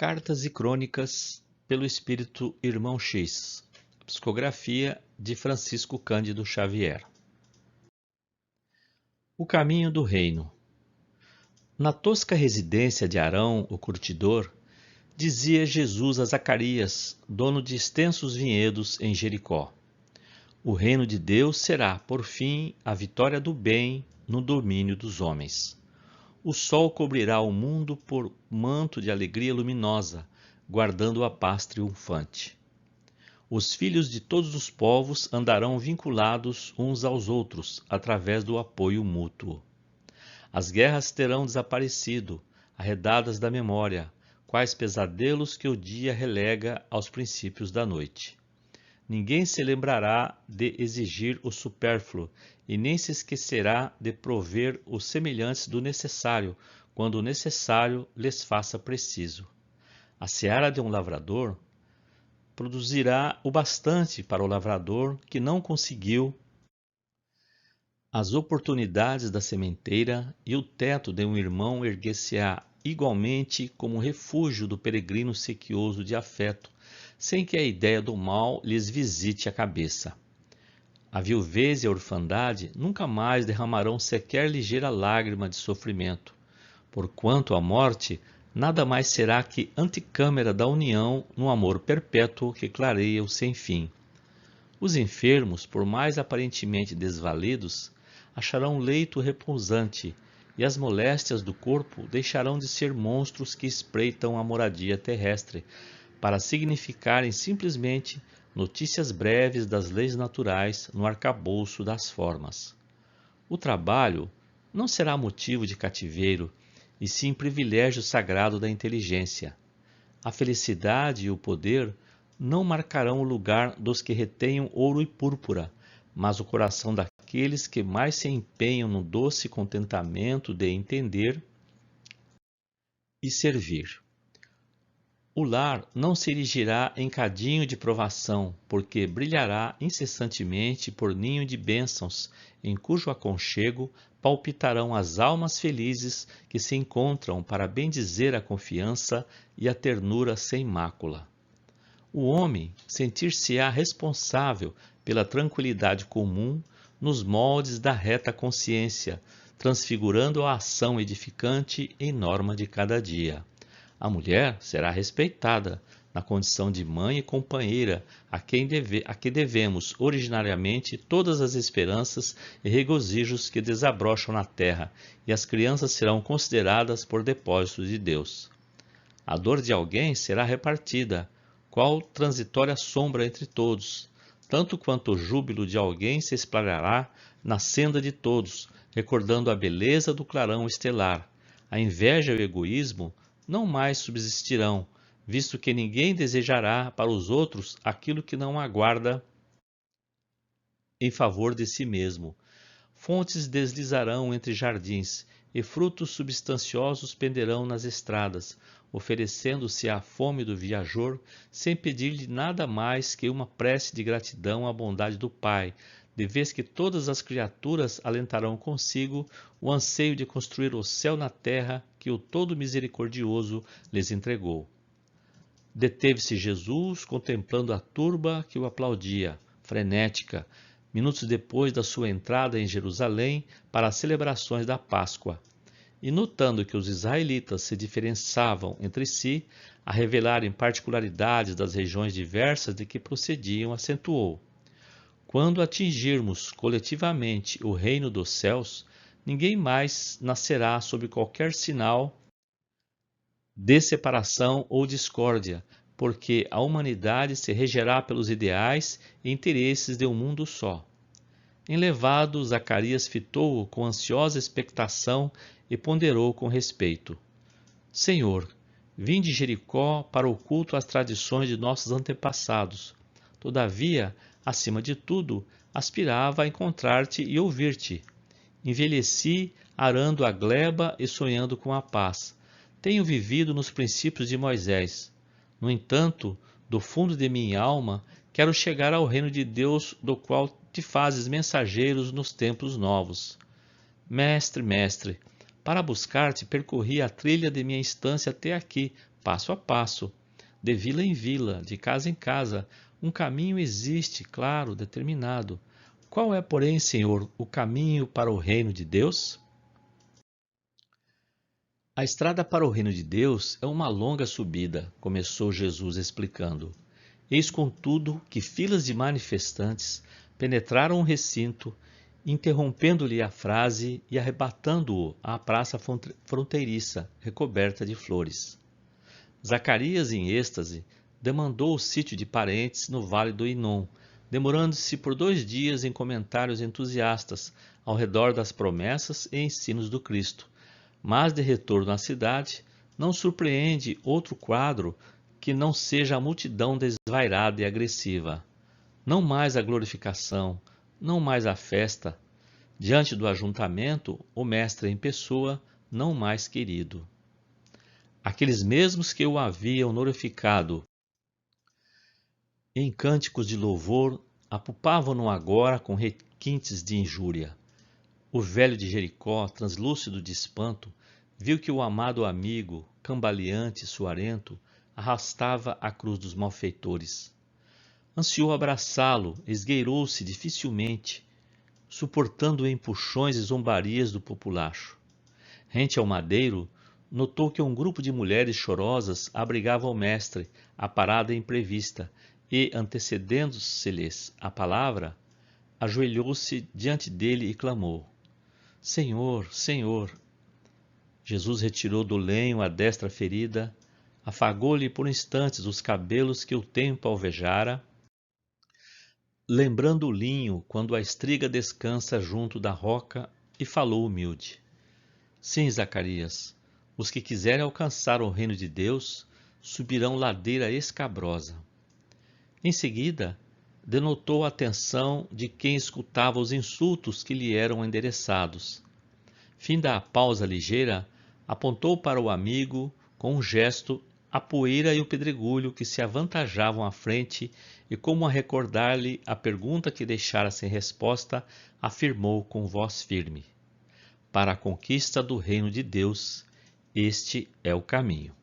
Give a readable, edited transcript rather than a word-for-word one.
Cartas e Crônicas pelo Espírito Irmão X. Psicografia de Francisco Cândido Xavier. O caminho do reino. Na tosca residência de Arão, o curtidor, dizia Jesus a Zacarias, dono de extensos vinhedos em Jericó: o reino de Deus será, por fim, a vitória do bem no domínio dos homens. O sol cobrirá o mundo por manto de alegria luminosa, guardando a paz triunfante. Os filhos de todos os povos andarão vinculados uns aos outros, através do apoio mútuo. As guerras terão desaparecido, arredadas da memória, quais pesadelos que o dia relega aos princípios da noite. Ninguém se lembrará de exigir o supérfluo, e nem se esquecerá de prover os semelhantes do necessário, quando o necessário lhes faça preciso. A seara de um lavrador produzirá o bastante para o lavrador que não conseguiu as oportunidades da sementeira, e o teto de um irmão erguer-se-á igualmente como refúgio do peregrino sequioso de afeto, sem que a ideia do mal lhes visite a cabeça. A viuvez e a orfandade nunca mais derramarão sequer ligeira lágrima de sofrimento, porquanto a morte nada mais será que antecâmara da união no amor perpétuo que clareia o sem-fim. Os enfermos, por mais aparentemente desvalidos, acharão leito repousante, e as moléstias do corpo deixarão de ser monstros que espreitam a moradia terrestre, para significarem simplesmente notícias breves das leis naturais no arcabouço das formas. O trabalho não será motivo de cativeiro, e sim privilégio sagrado da inteligência. A felicidade e o poder não marcarão o lugar dos que retenham ouro e púrpura, mas o coração daqueles que mais se empenham no doce contentamento de entender e servir. O lar não se erigirá em cadinho de provação, porque brilhará incessantemente por ninho de bênçãos, em cujo aconchego palpitarão as almas felizes que se encontram para bendizer a confiança e a ternura sem mácula. O homem sentir-se-á responsável pela tranquilidade comum nos moldes da reta consciência, transfigurando a ação edificante em norma de cada dia. A mulher será respeitada na condição de mãe e companheira a que devemos originariamente todas as esperanças e regozijos que desabrocham na terra, e as crianças serão consideradas por depósito de Deus. A dor de alguém será repartida, qual transitória sombra entre todos, tanto quanto o júbilo de alguém se espalhará na senda de todos, recordando a beleza do clarão estelar. A inveja e o egoísmo não mais subsistirão, visto que ninguém desejará para os outros aquilo que não aguarda em favor de si mesmo. Fontes deslizarão entre jardins, e frutos substanciosos penderão nas estradas, oferecendo-se à fome do viajor, sem pedir-lhe nada mais que uma prece de gratidão à bondade do Pai, de vez que todas as criaturas alentarão consigo o anseio de construir o céu na terra que o Todo Misericordioso lhes entregou. Deteve-se Jesus contemplando a turba que o aplaudia, frenética, minutos depois da sua entrada em Jerusalém para as celebrações da Páscoa, e notando que os israelitas se diferenciavam entre si, a revelarem particularidades das regiões diversas de que procediam, acentuou: quando atingirmos coletivamente o reino dos céus, ninguém mais nascerá sob qualquer sinal de separação ou discórdia, porque a humanidade se regerá pelos ideais e interesses de um mundo só. Enlevado, Zacarias fitou-o com ansiosa expectação e ponderou com respeito: Senhor, vim de Jericó para o culto às tradições de nossos antepassados. Todavia, acima de tudo, aspirava a encontrar-te e ouvir-te. Envelheci arando a gleba e sonhando com a paz. Tenho vivido nos princípios de Moisés. No entanto, do fundo de minha alma, quero chegar ao reino de Deus, do qual te fazes mensageiros nos tempos novos. Mestre, mestre, Para buscar-te, percorri a trilha de minha estância até aqui, passo a passo, de vila em vila, de casa em casa. Um caminho existe, claro, determinado. Qual é, porém, Senhor, o caminho para o reino de Deus? A estrada para o reino de Deus é uma longa subida, começou Jesus explicando. Eis, contudo, que filas de manifestantes penetraram o recinto, interrompendo-lhe a frase e arrebatando-o à praça fronteiriça, recoberta de flores. Zacarias, em êxtase, demandou o sítio de parentes no vale do Inom, demorando-se por 2 dias em comentários entusiastas ao redor das promessas e ensinos do Cristo. Mas, de retorno à cidade, não surpreende outro quadro que não seja a multidão desvairada e agressiva. Não mais a glorificação, não mais a festa. Diante do ajuntamento, o mestre em pessoa, não mais querido. Aqueles mesmos que o haviam glorificado em cânticos de louvor, apupavam-no agora com requintes de injúria. O velho de Jericó, translúcido de espanto, viu que o amado amigo, cambaleante e suarento, arrastava a cruz dos malfeitores. Ansiou abraçá-lo, esgueirou-se dificilmente, suportando empuxões e zombarias do populacho. Rente ao madeiro, notou que um grupo de mulheres chorosas abrigava o mestre, à parada imprevista, e, antecedendo-se-lhes a palavra, ajoelhou-se diante dele e clamou: Senhor, Senhor! Jesus retirou do lenho a destra ferida, afagou-lhe por instantes os cabelos que o tempo alvejara, lembrando o linho quando a estriga descansa junto da roca, e falou humilde: Sim, Zacarias, os que quiserem alcançar o reino de Deus subirão ladeira escabrosa. Em seguida, denotou a atenção de quem escutava os insultos que lhe eram endereçados. Finda a pausa ligeira, apontou para o amigo, com um gesto, a poeira e o pedregulho que se avantajavam à frente e, como a recordar-lhe a pergunta que deixara sem resposta, afirmou com voz firme: Para a conquista do reino de Deus, este é o caminho.